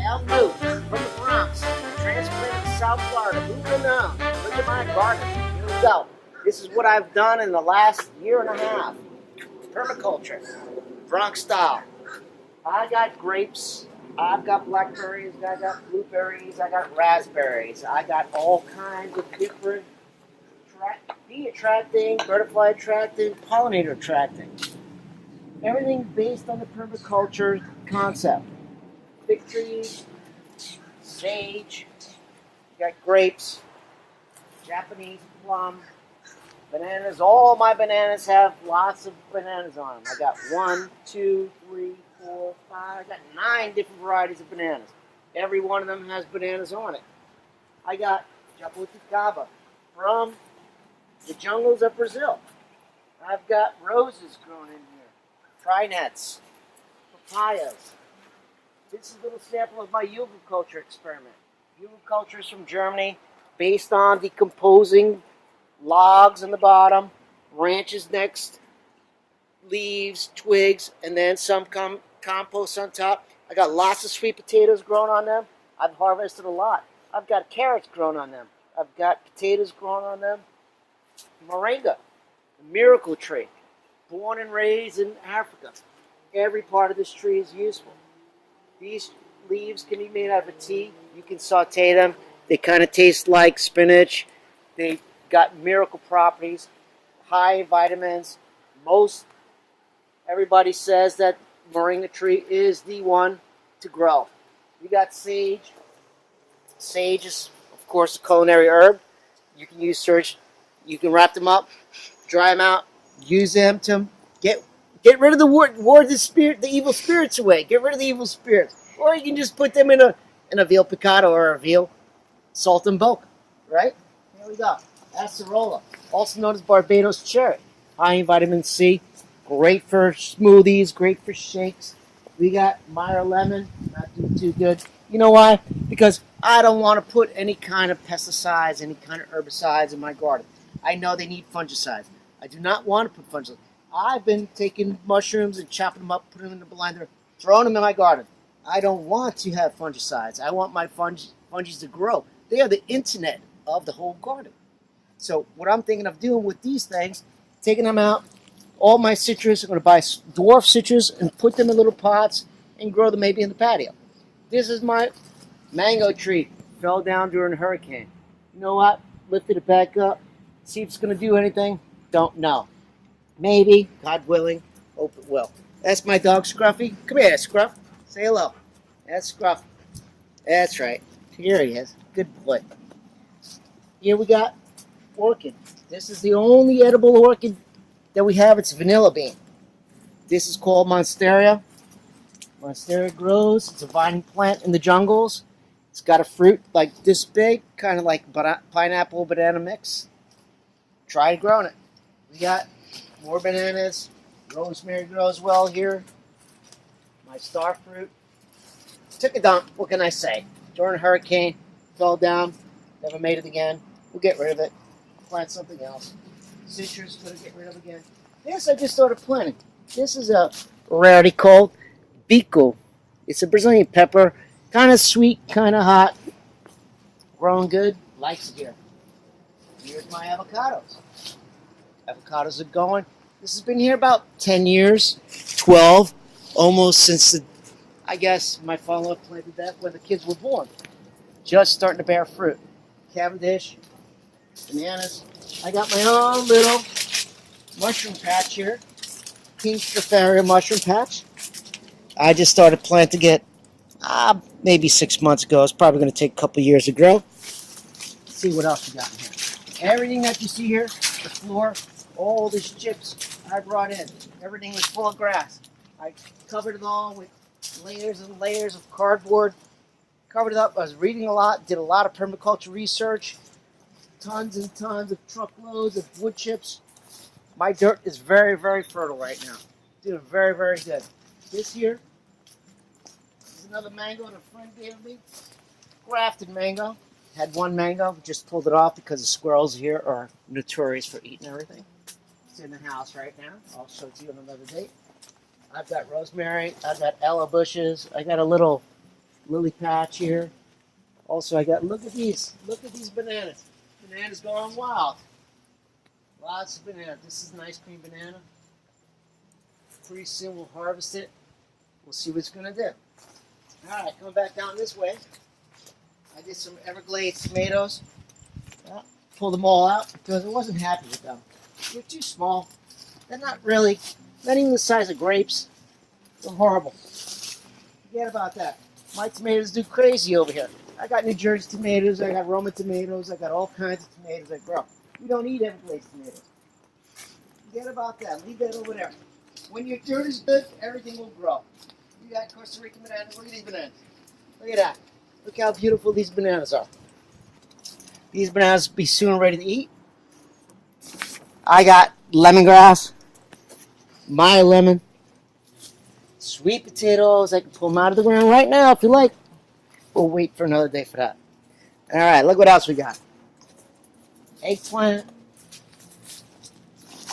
El Moose from the Bronx, transplanted to South Florida. Who would know? Look at my garden. Here we go. This is what I've done in the last year and a half. Permaculture, Bronx style. I got grapes. I've got blackberries. I got blueberries. I got raspberries. I got all kinds of different bee attracting, butterfly attracting, pollinator attracting. Everything based on the permaculture concept. Fig trees, sage, you got grapes, Japanese plum, bananas. All my bananas have lots of bananas on them. I got 1, 2, 3, 4, 5. I got 9 different varieties of bananas. Every one of them has bananas on it. I got jabuticaba from the jungles of Brazil. I've got roses growing in here, trinets, papayas. This is a little sample of my hugelkulture experiment. Hugelkulture is from Germany, based on decomposing logs in the bottom, branches next, leaves, twigs, and then some compost on top. I got lots of sweet potatoes growing on them. I've harvested a lot. I've got carrots growing on them. I've got potatoes growing on them. Moringa, the miracle tree, born and raised in Africa. Every part of this tree is useful. These leaves can be made out of a tea. You can saute them. They kind of taste like spinach. They've got miracle properties, high vitamins. Everybody says that moringa tree is the one to grow. You got sage. Sage is, of course, a culinary herb. You can use sage. You can wrap them up, dry them out, use them to get rid of the evil spirits away. Get rid of the evil spirits. Or you can just put them in a veal picado or a veal salt and bulk. Right? Here we go. Acerola, also known as Barbados cherry. High in vitamin C. Great for smoothies, great for shakes. We got Meyer lemon, not doing too good. You know why? Because I don't want to put any kind of pesticides, any kind of herbicides in my garden. I know they need fungicides. I do not want to put fungicides. I've been taking mushrooms and chopping them up, putting them in the blender, throwing them in my garden. I don't want to have fungicides. I want my fungi to grow. They are the internet of the whole garden. So what I'm thinking of doing with these things, taking them out, all my citrus, I'm going to buy dwarf citrus and put them in little pots and grow them maybe in the patio. This is my mango tree. Fell down during a hurricane. You know what? Lifted it back up. See if it's going to do anything. Don't know. Maybe, God willing, hope it will. That's my dog, Scruffy. Come here, Scruff. Say hello. That's Scruff. That's right. Here he is. Good boy. Here we got orchid. This is the only edible orchid that we have. It's vanilla bean. This is called Monstera. Monstera grows. It's a vining plant in the jungles. It's got a fruit like this big, kind of like pineapple banana mix. Try growing it. We got more bananas. Rosemary grows well here. My star fruit. Took a dump. What can I say? During a hurricane, fell down. Never made it again. We'll get rid of it. Plant something else. Citrus, gonna get rid of again. This I just started planting. This is a rarity called bico. It's a Brazilian pepper. Kind of sweet, kind of hot. Growing good. Likes it here. Here's my avocados. Avocados are going. This has been here about 10 years, 12, almost since I guess my father planted that when the kids were born. Just starting to bear fruit. Cavendish, bananas. I got my own little mushroom patch here. King Stropharia mushroom patch. I just started planting it maybe 6 months ago. It's probably going to take a couple years to grow. Let's see what else we got in here. Everything that you see here, the floor, all these chips I brought in. Everything was full of grass. I covered it all with layers and layers of cardboard. Covered it up. I was reading a lot, did a lot of permaculture research. Tons and tons of truckloads of wood chips. My dirt is very, very fertile right now. Doing very, very good. This here is another mango that a friend gave me. Grafted mango. Had one mango, just pulled it off because the squirrels here are notorious for eating everything. It's in the house right now. I'll show it to you on another date. I've got rosemary. I've got aloe bushes. I got a little lily patch here. Also, I got, look at these bananas. Bananas going wild. Lots of bananas. This is an ice cream banana. Pretty soon we'll harvest it. We'll see what it's going to do. All right, coming back down this way. I did some Everglades tomatoes. Well, pulled them all out because I wasn't happy with them. They're too small. They're not even the size of grapes. They're horrible. Forget about that. My tomatoes do crazy over here. I got New Jersey tomatoes. I got Roma tomatoes. I got all kinds of tomatoes I grow. We don't eat Everglades tomatoes. Forget about that. Leave that over there. When your dirt is good, everything will grow. You got Costa Rican bananas. Look at these bananas. Look at that. Look how beautiful these bananas are. These bananas will be soon ready to eat. I got lemongrass, my lemon, sweet potatoes. I can pull them out of the ground right now if you like. We'll wait for another day for that. All right, look what else we got. Eggplant.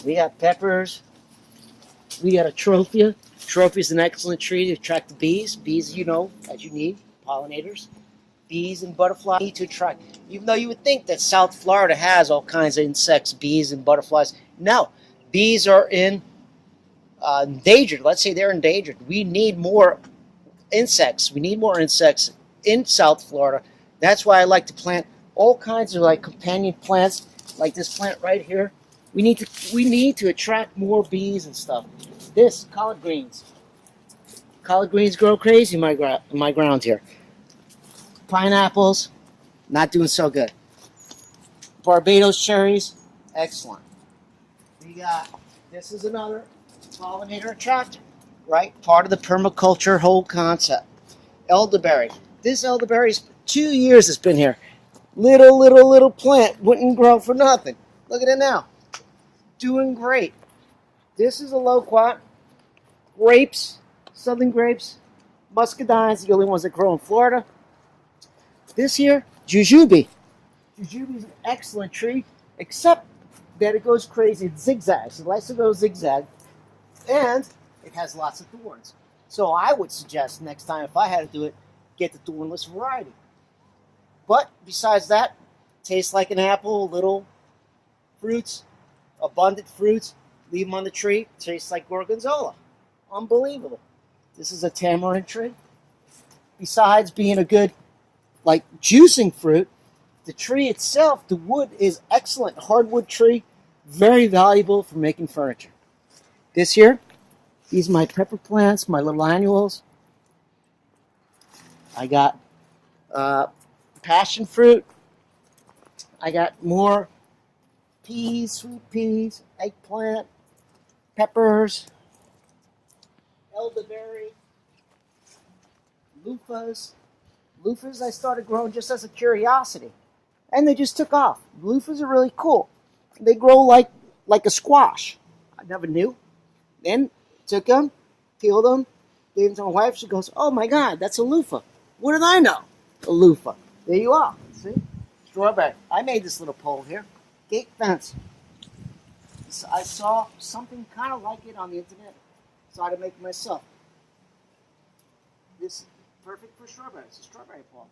We got peppers. We got a trophia. Trophia is an excellent tree to attract the bees. Bees, you know, as you need, pollinators. Bees and butterflies need to attract. Even though you would think that South Florida has all kinds of insects, bees and butterflies. No, bees are endangered. Let's say they're endangered. We need more insects. We need more insects in South Florida. That's why I like to plant all kinds of like companion plants, like this plant right here. We need to attract more bees and stuff. This collard greens. Collard greens grow crazy in my ground here. Pineapples, not doing so good. Barbados cherries, excellent. We got, this is another pollinator attractor, right? Part of the permaculture whole concept. Elderberry. This elderberry's 2 years it's been here. Little plant, wouldn't grow for nothing. Look at it now. Doing great. This is a loquat. Grapes, southern grapes, muscadines, the only ones that grow in Florida. This here, jujube. Jujube is an excellent tree, except that it goes crazy. It zigzags. It likes to go zigzag, and it has lots of thorns. So I would suggest next time, if I had to do it, get the thornless variety. But besides that, tastes like an apple, little fruits, abundant fruits. Leave them on the tree. Tastes like gorgonzola. Unbelievable. This is a tamarind tree. Besides being a good, like, juicing fruit, the tree itself, the wood is excellent. Hardwood tree, very valuable for making furniture. This here, these are my pepper plants, my little annuals. I got passion fruit. I got more peas, sweet peas, eggplant, peppers, elderberry, loofahs. Loofahs I started growing just as a curiosity, and they just took off. Loofahs are really cool. They grow like a squash. I never knew. Then took them, peeled them, gave them to my wife. She goes, "Oh my God, that's a loofah. What did I know? A loofah." There you are. See? Strawberry. I made this little pole here. Gate fence. So I saw something kind of like it on the internet. Decided to make it myself. This is perfect for strawberries. It's a strawberry pole.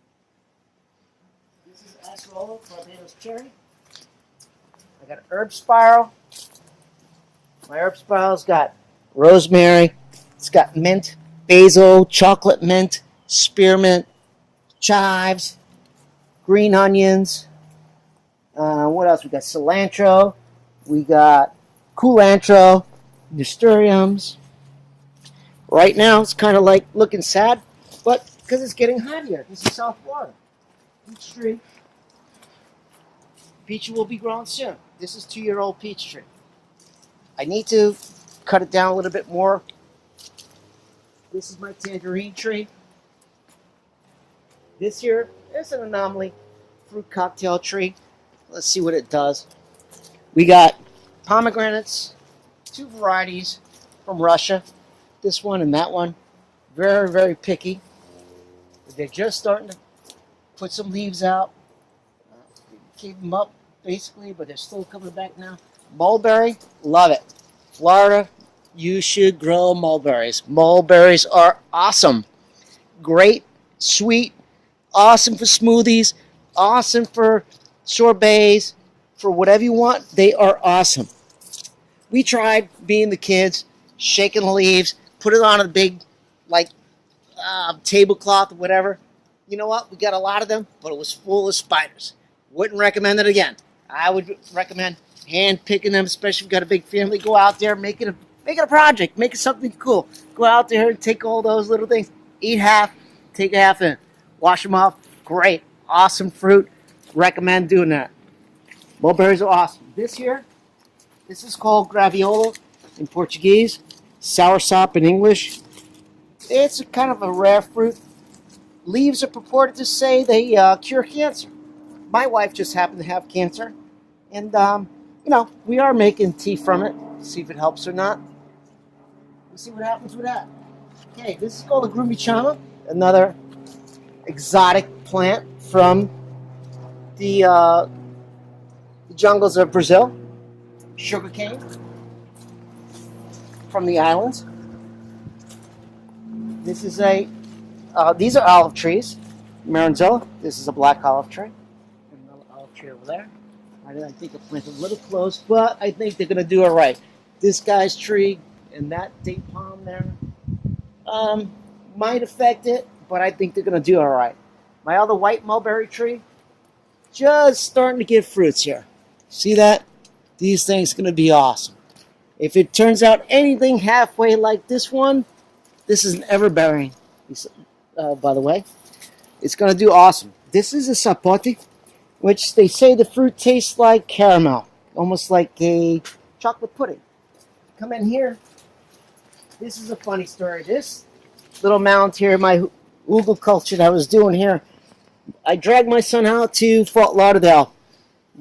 This is acerola, Barbados cherry. I got an herb spiral. My herb spiral's got rosemary. It's got mint, basil, chocolate mint, spearmint, chives, green onions. What else? We got cilantro. We got culantro, nasturtiums. Right now, it's kind of like looking sad, but because it's getting hot here. This is South Florida. Peach tree. Peach will be grown soon. This is 2-year-old peach tree. I need to cut it down a little bit more. This is my tangerine tree. This here is an anomaly fruit cocktail tree. Let's see what it does. We got pomegranates, 2 varieties from Russia. This one and that one. Very, very picky. They're just starting to put some leaves out. Keep them up, basically, but they're still coming back now. Mulberry, love it. Florida, you should grow mulberries. Mulberries are awesome. Great sweet, awesome for smoothies, awesome for sorbets, for whatever you want. They are awesome. We tried being the kids, shaking the leaves, put it on a big, like, tablecloth or whatever. You know what? We got a lot of them, but it was full of spiders. Wouldn't recommend it again. I would recommend hand picking them, especially if you've got a big family. Go out there, make it a project, make it something cool. Go out there and take all those little things. Eat half, take half in. Wash them off. Great. Awesome fruit. Recommend doing that. Mulberries are awesome. This here, this is called graviola in Portuguese, soursop in English. It's a kind of a rare fruit. Leaves are purported to say they cure cancer. My wife just happened to have cancer, and you know, we are making tea from it. See if it helps or not. We'll see what happens with that. Okay, this is called a grumichana, another exotic plant from the jungles of Brazil. Sugarcane from the islands. This is these are olive trees. Maranzilla. This is a black olive tree. Another olive tree over there. I think I planted a little close, but I think they're going to do all right. This guy's tree and that date palm there might affect it, but I think they're going to do all right. My other white mulberry tree, just starting to give fruits here. See that? These things are going to be awesome. If it turns out anything halfway like this one, this is an everbearing, by the way. It's going to do awesome. This is a sapote, which they say the fruit tastes like caramel, almost like a chocolate pudding. Come in here. This is a funny story. This little mound here, my hugelkulture that I was doing here, I dragged my son out to Fort Lauderdale.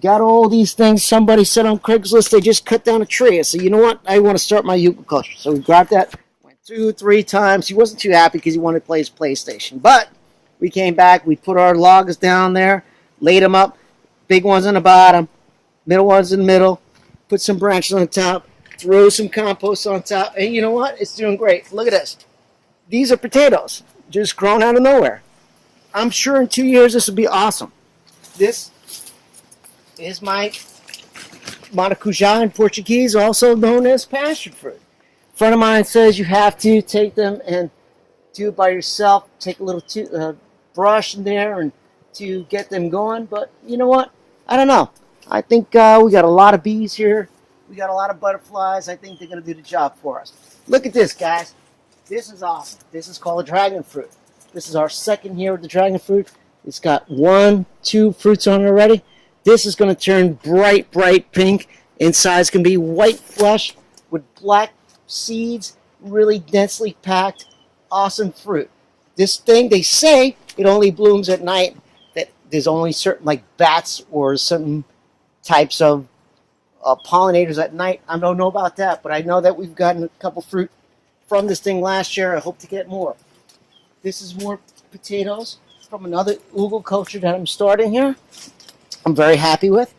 Got all these things. Somebody said on Craigslist they just cut down a tree. I said, you know what? I want to start my hugelkulture. So we grabbed that. Went 2-3 times. He wasn't too happy because he wanted to play his PlayStation. But we came back. We put our logs down there, laid them up. Big ones on the bottom, middle ones in the middle. Put some branches on the top. Throw some compost on top. And you know what? It's doing great. Look at this. These are potatoes, just grown out of nowhere. I'm sure in 2 years this will be awesome. This is my maracujá in Portuguese, also known as passion fruit. A friend of mine says you have to take them and do it by yourself. Take a little brush in there and to get them going. But you know what? I don't know. I think we got a lot of bees here. We got a lot of butterflies. I think they're going to do the job for us. Look at this, guys. This is awesome. This is called a dragon fruit. This is our second year with the dragon fruit. It's got 1-2 fruits on it already. This is going to turn bright, bright pink. Inside it's going to be white flesh with black seeds, really densely packed, awesome fruit. This thing, they say, it only blooms at night. That there's only certain, like bats or certain types of pollinators at night. I don't know about that, but I know that we've gotten a couple fruit from this thing last year. I hope to get more. This is more potatoes from another hugelkulture that I'm starting here. I'm very happy with.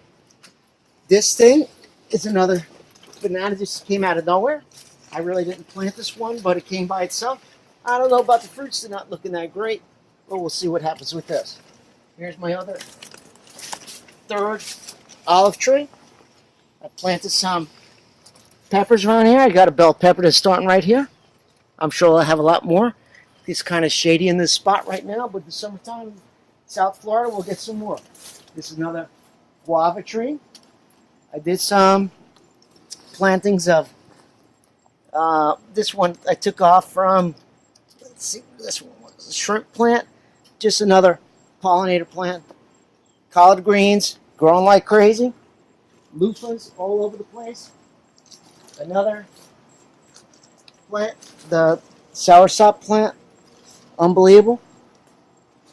This thing is another banana just came out of nowhere. I really didn't plant this one, but it came by itself. I don't know about the fruits. They're not looking that great, but we'll see what happens with this. Here's my other third olive tree. I planted some peppers around here. I got a bell pepper that's starting right here. I'm sure I'll have a lot more. It's kind of shady in this spot right now, but the summertime, South Florida, we'll get some more. This is another guava tree. I did some plantings of this one I took off from, let's see, this one was a shrimp plant. Just another pollinator plant. Collard greens, growing like crazy. Loofahs all over the place. Another plant, the soursop plant. Unbelievable.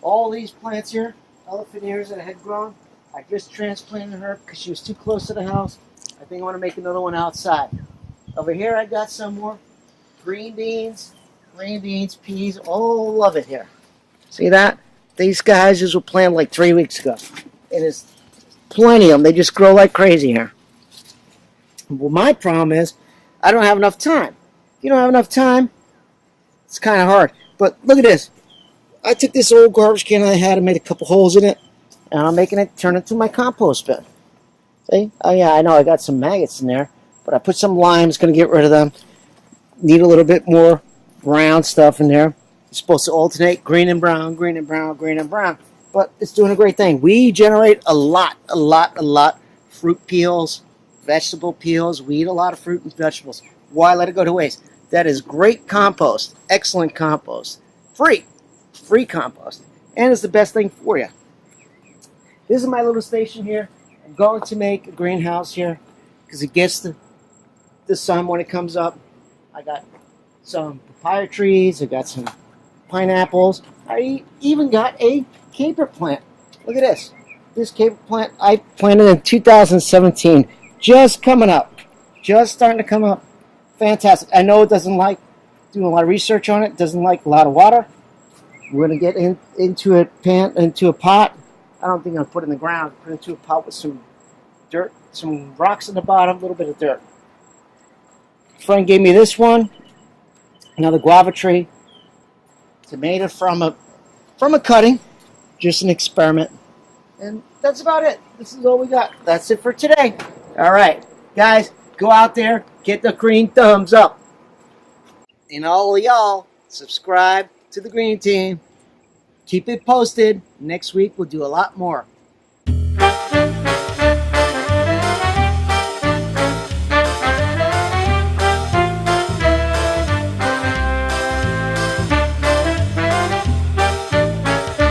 All these plants here, elephant ears that I had grown, I just transplanted her because she was too close to the house. I think I want to make another one outside. Over here I got some more green beans, peas, all of it here. See that? These guys just were planted like 3 weeks ago. And there's plenty of them. They just grow like crazy here. Well, my problem is I don't have enough time. If you don't have enough time, it's kind of hard. But look at this. I took this old garbage can I had and made a couple holes in it, and I'm making it turn into my compost bin. See? Oh yeah, I know I got some maggots in there, but I put some lime. It's going to get rid of them. Need a little bit more brown stuff in there. It's supposed to alternate green and brown, green and brown, green and brown. But it's doing a great thing. We generate a lot. Fruit peels, vegetable peels. We eat a lot of fruit and vegetables. Why let it go to waste? That is great compost. Excellent compost. Free compost. And it's the best thing for you. This is my little station here. I'm going to make a greenhouse here because it gets the sun when it comes up. I got some papaya trees. I got some pineapples. I even got a caper plant. Look at this. This caper plant I planted in 2017. Just coming up. Just starting to come up. Fantastic. I know it doesn't like doing a lot of research on it. It doesn't like a lot of water. We're going to get into a pot. I don't think I'm going to put it in the ground. Put it into a pot with some dirt, some rocks in the bottom, a little bit of dirt. A friend gave me this one. Another guava tree. It's made from a cutting. Just an experiment. And that's about it. This is all we got. That's it for today. All right. Guys, go out there. Get the green thumbs up. And all of y'all, subscribe to the Green Team. Keep it posted. Next week, we'll do a lot more.